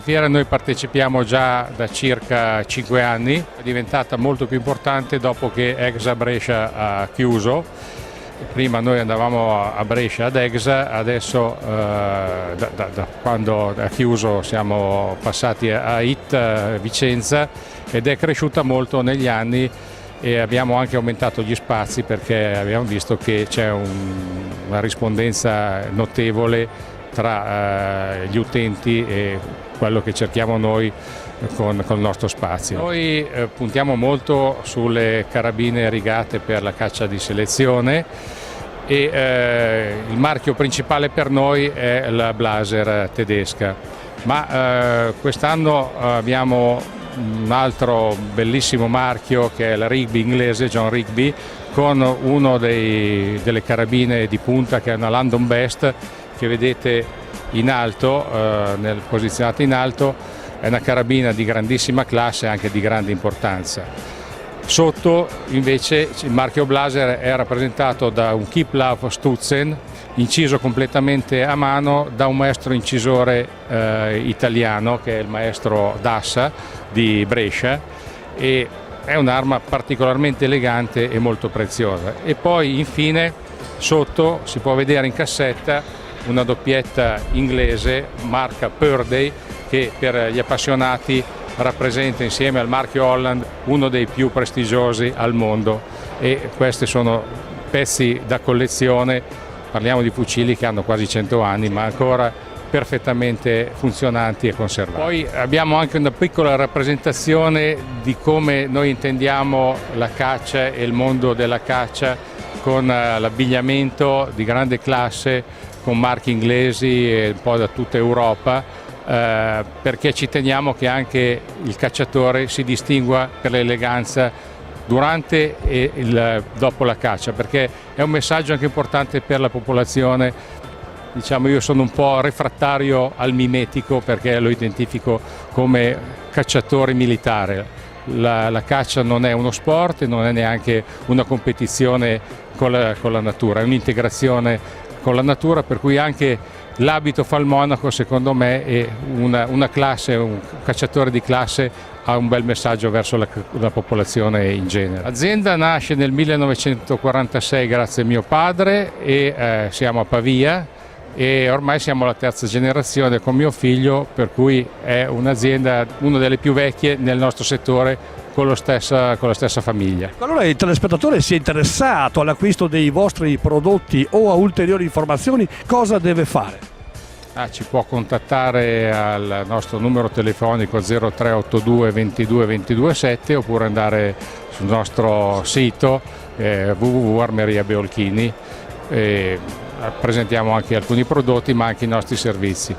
fiera noi partecipiamo già da circa 5 anni, è diventata molto più importante dopo che EXA Brescia ha chiuso. Prima noi andavamo a Brescia ad EXA, adesso da quando ha chiuso siamo passati a IT Vicenza ed è cresciuta molto negli anni e abbiamo anche aumentato gli spazi perché abbiamo visto che c'è una rispondenza notevole tra gli utenti e quello che cerchiamo noi con il nostro spazio. Noi puntiamo molto sulle carabine rigate per la caccia di selezione e il marchio principale per noi è la Blaser tedesca, ma quest'anno abbiamo un altro bellissimo marchio che è la Rigby inglese, John Rigby, con uno delle carabine di punta che è una London Best che vedete in alto, posizionata in alto. È una carabina di grandissima classe e anche di grande importanza. Sotto invece il marchio Blaser è rappresentato da un Kipplauf Stutzen inciso completamente a mano da un maestro incisore italiano che è il maestro Dassa di Brescia e è un'arma particolarmente elegante e molto preziosa. E poi infine sotto si può vedere in cassetta una doppietta inglese marca Purday che per gli appassionati rappresenta insieme al marchio Holland uno dei più prestigiosi al mondo e questi sono pezzi da collezione, parliamo di fucili che hanno quasi 100 anni ma ancora perfettamente funzionanti e conservati. Poi abbiamo anche una piccola rappresentazione di come noi intendiamo la caccia e il mondo della caccia con l'abbigliamento di grande classe con marchi inglesi e un po' da tutta Europa. Perché ci teniamo che anche il cacciatore si distingua per l'eleganza durante e dopo la caccia, perché è un messaggio anche importante per la popolazione. Diciamo, io sono un po' refrattario al mimetico perché lo identifico come cacciatore militare. La caccia non è uno sport e non è neanche una competizione con la natura, è un'integrazione con la natura, per cui anche l'abito fa il monaco, secondo me, e una classe, un cacciatore di classe ha un bel messaggio verso la popolazione in genere. L'azienda nasce nel 1946 grazie a mio padre e siamo a Pavia e ormai siamo la terza generazione con mio figlio, per cui è un'azienda, una delle più vecchie nel nostro settore, con la stessa famiglia. Allora il telespettatore si è interessato all'acquisto dei vostri prodotti o a ulteriori informazioni, cosa deve fare? Ci può contattare al nostro numero telefonico 0382 22 22 7 oppure andare sul nostro sito www.armeria Beolchini. Presentiamo anche alcuni prodotti ma anche i nostri servizi.